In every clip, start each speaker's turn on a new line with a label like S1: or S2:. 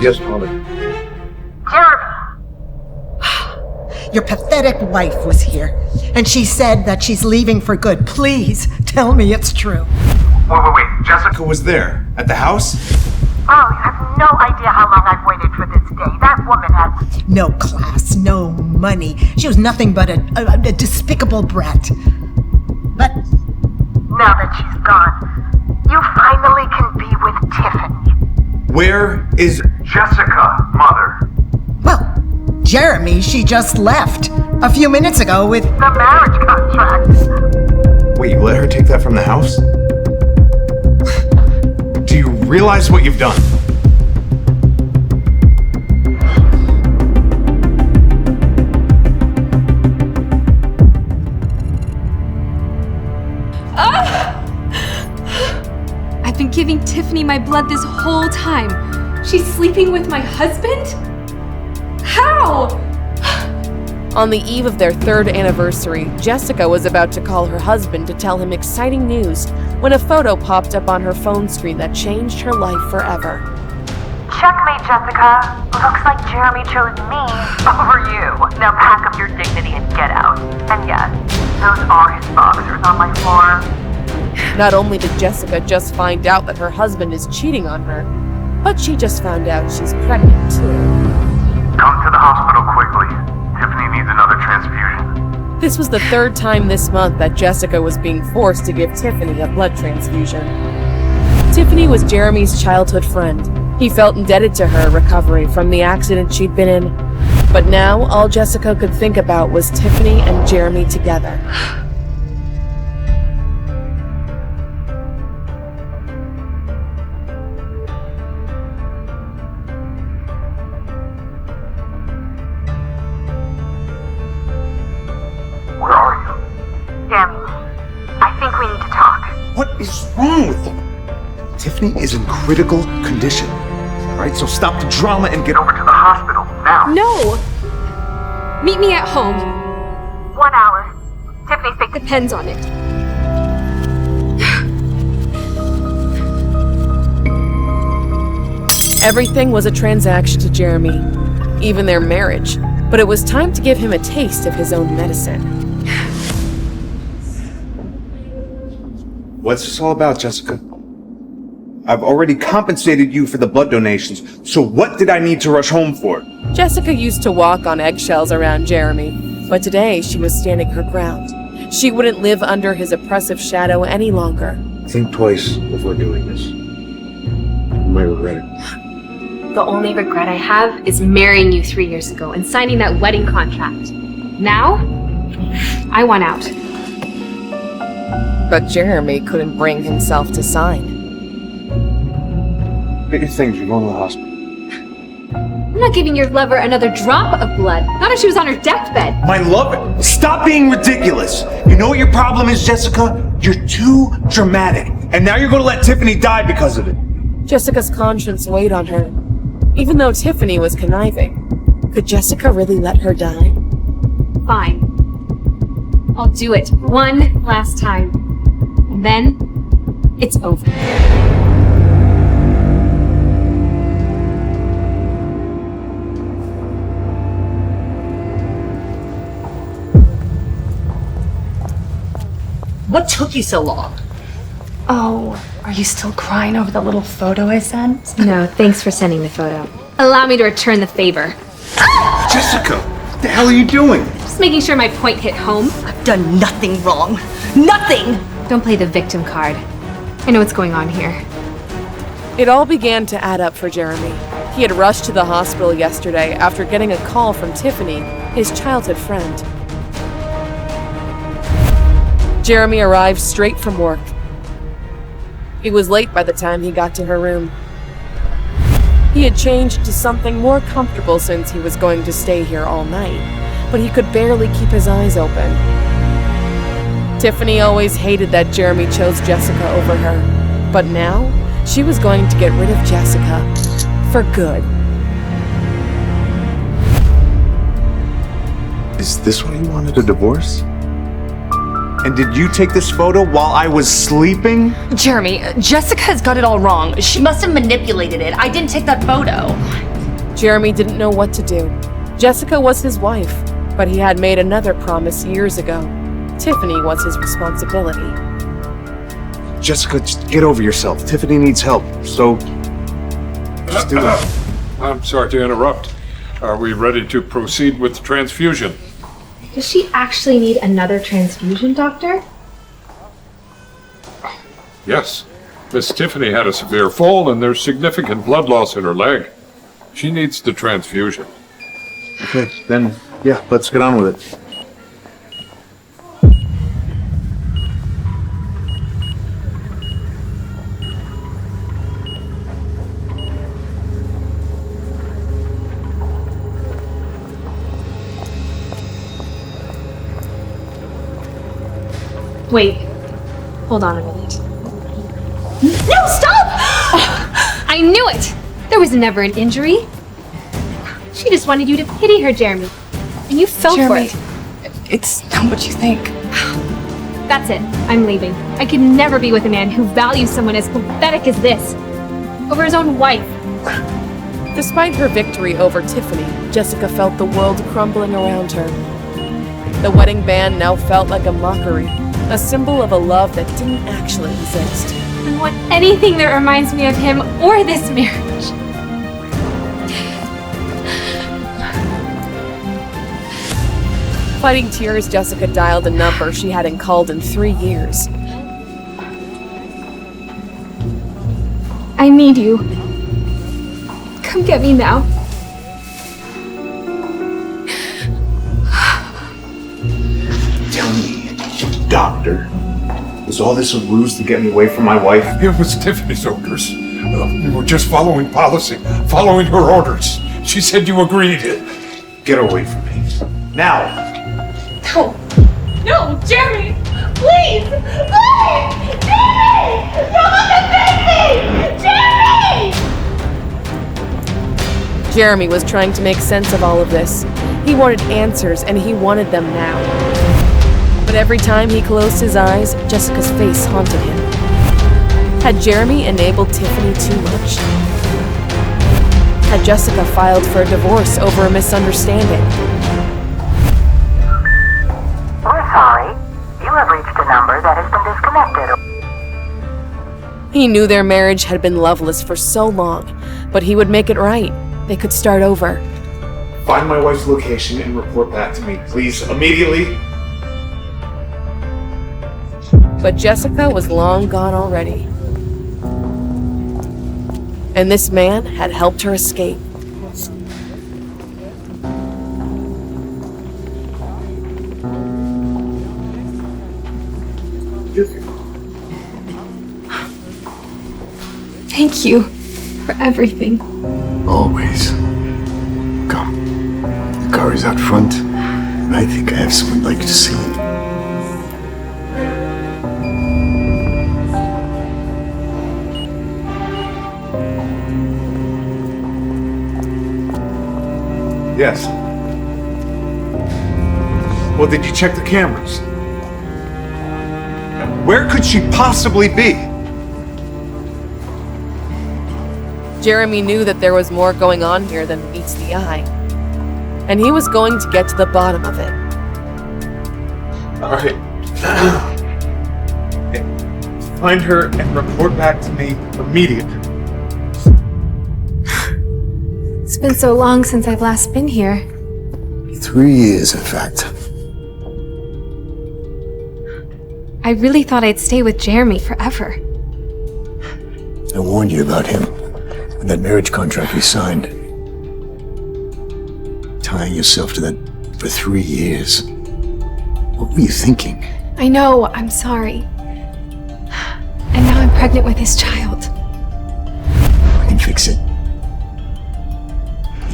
S1: Yes, Mother.
S2: Jeremy!
S3: Your pathetic wife was here, and she said that she's leaving for good. Please, tell me it's true.
S2: Wait. Jessica
S1: Was there? At the house?
S2: Oh, you have no idea how long I've waited for this day. That woman has...
S3: No class, no money. She was nothing but a despicable brat. But
S2: Now that she's gone, you finally can be with Tiffany.
S1: Where is
S2: Jessica, Mother.
S3: well, Jeremy, she just left a few minutes ago with...
S2: The marriage contract.
S1: Wait, you let her take that from the house? Do you realize what you've done?
S4: I've been giving Tiffany my blood this whole time. She's sleeping with my husband? How?
S5: On the eve of their third anniversary, Jessica was about to call her husband to tell him exciting news when a photo popped up on her phone screen that changed her life forever.
S2: Checkmate, Jessica. Looks like Jeremy chose me over you. Now pack up your dignity and get out. And yes, those are his boxers on my floor.
S5: Not only did Jessica just find out that her husband is cheating on her, but she just found out she's pregnant too.
S2: Come to the hospital quickly. Tiffany needs another transfusion.
S5: This was the third time this month that Jessica was being forced to give Tiffany a blood transfusion. Tiffany was Jeremy's childhood friend. He felt indebted to her recovery from the accident she'd been in. But now, all Jessica could think about was Tiffany and Jeremy together.
S2: Where are you? Damn you. I think we need to talk.
S1: What is wrong with you? Tiffany is in critical condition. Alright, so stop the drama and get over
S2: Over to the hospital, now.
S4: No! Meet me at home.
S2: 1 hour. Tiffany's sick.
S4: Depends on it.
S5: Everything was a transaction to Jeremy, even their marriage, but it was time to give him a taste of his own medicine.
S1: What's this all about, Jessica? I've already compensated you for the blood donations, so what did I need to rush home for?
S5: Jessica used to walk on eggshells around Jeremy, but today she was standing her ground. She wouldn't live under his oppressive shadow any longer.
S1: Think twice before doing this. You might regret it.
S4: The only regret I have is marrying you 3 years ago and signing that wedding contract. Now, I want out.
S5: But Jeremy couldn't bring himself to sign.
S1: Get your things, you're going to the hospital.
S4: I'm not giving your lover another drop of blood. Not if she was on her deathbed.
S1: My love, stop being ridiculous. You know what your problem is, Jessica? You're too dramatic. And now you're going to let Tiffany die because of it.
S5: Jessica's conscience weighed on her. Even though Tiffany was conniving, could Jessica really let her die?
S4: Fine. I'll do it one last time. And then, it's over.
S6: What took you so long?
S7: Oh, are you still crying over the little photo I sent?
S4: No, thanks for sending the photo. Allow me to return the favor.
S1: Jessica, what the hell are you doing?
S4: Just making sure my point hit home.
S6: I've done nothing wrong. Nothing!
S4: Don't play the victim card. I know what's going on here.
S5: It all began to add up for Jeremy. He had rushed to the hospital yesterday after getting a call from Tiffany, his childhood friend. Jeremy arrived straight from work. It was late by the time he got to her room. He had changed to something more comfortable since he was going to stay here all night, but he could barely keep his eyes open. Tiffany always hated that Jeremy chose Jessica over her, but now she was going to get rid of Jessica for good.
S1: Is this why you wanted a divorce? And did you take this photo while I was sleeping?
S6: Jeremy, Jessica's got it all wrong. She must have manipulated it. I didn't take that photo.
S5: Jeremy didn't know what to do. Jessica was his wife, but he had made another promise years ago. Tiffany was his responsibility.
S1: Jessica, just get over yourself. Tiffany needs help, so just do it.
S8: I'm sorry to interrupt. Are we ready to proceed with the transfusion?
S4: Does she actually need another transfusion, Doctor?
S8: Yes. Miss Tiffany had a severe fall and there's significant blood loss in her leg. She needs the transfusion.
S1: Okay, then, yeah, let's get on with it.
S4: Wait. Hold on a minute. No, stop! I knew it! There was never an injury. She just wanted you to pity her, Jeremy. And you fell
S7: Jeremy,
S4: for it.
S7: it's not what you think.
S4: That's it. I'm leaving. I could never be with a man who values someone as pathetic as this. Over his own wife.
S5: Despite her victory over Tiffany, Jessica felt the world crumbling around her. The wedding band now felt like a mockery, a symbol of a love that didn't actually exist.
S4: I want anything that reminds me of him or this marriage.
S5: Fighting tears, Jessica dialed a number she hadn't called in 3 years.
S4: I need you. Come get me now.
S1: Tell me, doctor, was all this a ruse to get me away from my wife?
S8: It was Tiffany's orders. We were just following policy, following her orders. She said you agreed.
S1: Get away from me. Now!
S4: No. No, Jeremy! Please! Please! Jeremy! Don't look at me! Jeremy!
S5: Jeremy was trying to make sense of all of this. He wanted answers, and he wanted them now. But every time he closed his eyes, Jessica's face haunted him. Had Jeremy enabled Tiffany too much? Had Jessica filed for a divorce over a misunderstanding?
S2: We're sorry. You have reached a number that has been disconnected.
S5: He knew their marriage had been loveless for so long, but he would make it right. They could start over.
S1: Find my wife's location and report back to me, please, immediately.
S5: But Jessica was long gone already. And this man had helped her escape.
S4: Thank you for everything.
S9: Always. Come. The car is out front, and I think I have someone like to see.
S1: Yes. Well, did you check the cameras? Where could she possibly be?
S5: Jeremy knew that there was more going on here than meets the eye. And he was going to get to the bottom of it.
S1: All right. Find her and report back to me immediately.
S4: It's been so long since I've last been here.
S9: 3 years, in fact.
S4: I really thought I'd stay with Jeremy forever.
S9: I warned you about him and that marriage contract we signed. Tying yourself to that for 3 years. What were you thinking?
S4: I know, I'm sorry. And now I'm pregnant with his child.
S9: I can fix it.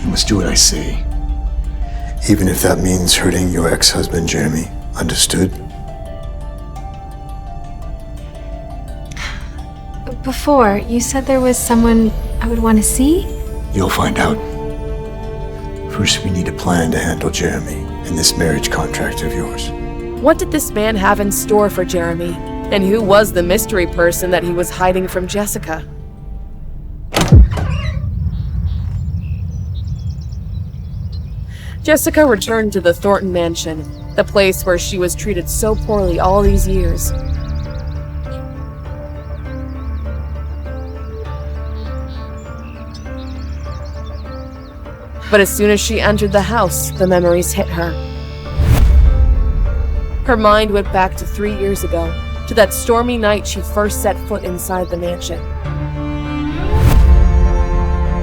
S9: You must do what I say. Even if that means hurting your ex-husband, Jeremy. Understood?
S4: Before, you said there was someone I would want to see?
S9: You'll find out. First, we need a plan to handle Jeremy and this marriage contract of yours.
S5: What did this man have in store for Jeremy? And who was the mystery person that he was hiding from Jessica? Jessica returned to the Thornton mansion, the place where she was treated so poorly all these years. But as soon as she entered the house, the memories hit her. Her mind went back to 3 years ago, to that stormy night she first set foot inside the mansion.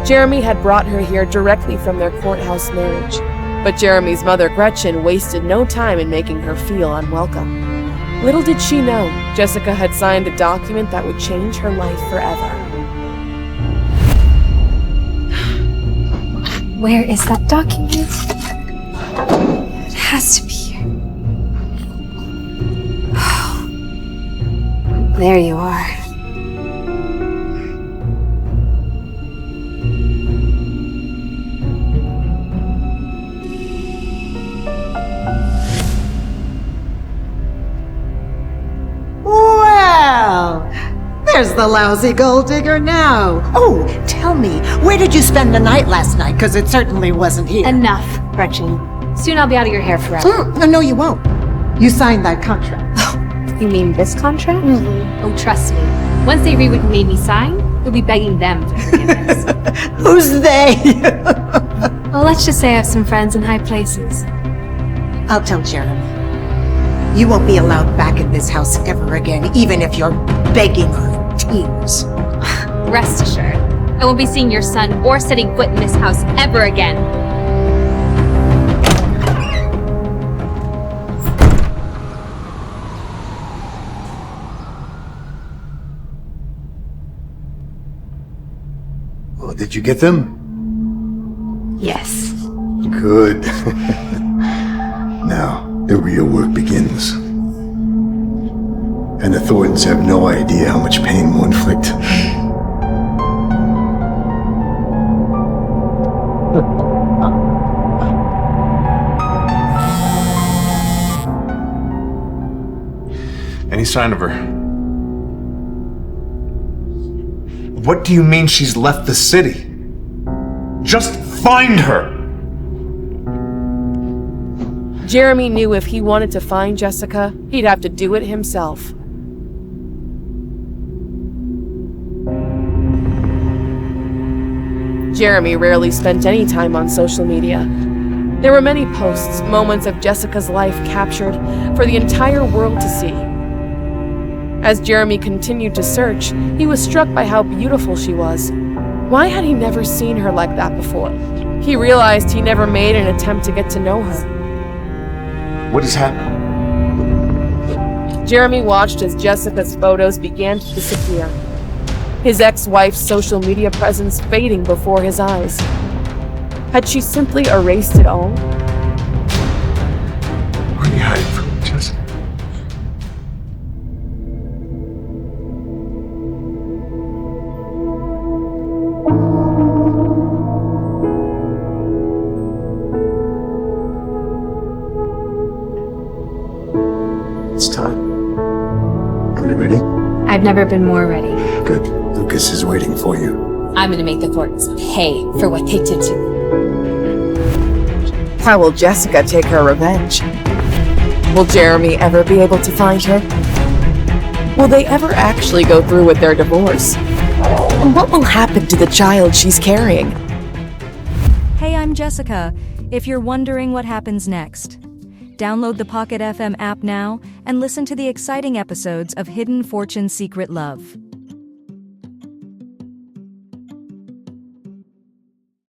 S5: Jeremy had brought her here directly from their courthouse marriage, but Jeremy's mother, Gretchen, wasted no time in making her feel unwelcome. Little did she know, Jessica had signed a document that would change her life forever.
S4: Where is that document? It has to be here. There you are.
S3: Well, there's the lousy gold digger now. Oh, tell me, where did you spend the night last night? Because it certainly wasn't here.
S4: Enough, Gretchen. Soon I'll be out of your hair forever.
S3: No, you won't. You signed that contract.
S4: You mean this contract? Mm-hmm. Oh, trust me. Once they read what you made me sign, you'll be begging them for forgiveness.
S3: Who's they?
S4: Well, let's just say I have some friends in high places.
S3: I'll tell Jeremy. You won't be allowed back in this house ever again, even if you're begging for tears.
S4: Rest assured, I won't be seeing your son or setting foot in this house ever again.
S9: Oh, did you get them?
S4: Yes.
S9: Good. Now, the real work begins. And the Thorntons have no idea how much pain we'll inflict.
S1: Any sign of her? What do you mean she's left the city? Just find her!
S5: Jeremy knew if he wanted to find Jessica, he'd have to do it himself. Jeremy rarely spent any time on social media. There were many posts, moments of Jessica's life captured for the entire world to see. As Jeremy continued to search, he was struck by how beautiful she was. Why had he never seen her like that before? He realized he never made an attempt to get to know her.
S1: What has happened?
S5: Jeremy watched as Jessica's photos began to disappear, his ex-wife's social media presence fading before his eyes. Had she simply erased it all?
S9: Where are you hiding from, Jessica? It's time. Are you ready?
S4: I've never been more ready.
S9: Good. Lucas is waiting for you.
S4: I'm gonna make the Thorntons pay for what they did to me.
S5: How will Jessica take her revenge? Will Jeremy ever be able to find her? Will they ever actually go through with their divorce? And what will happen to the child she's carrying?
S10: Hey, I'm Jessica. If you're wondering what happens next, download the Pocket FM app now and listen to the exciting episodes of Hidden Fortune's Secret Love.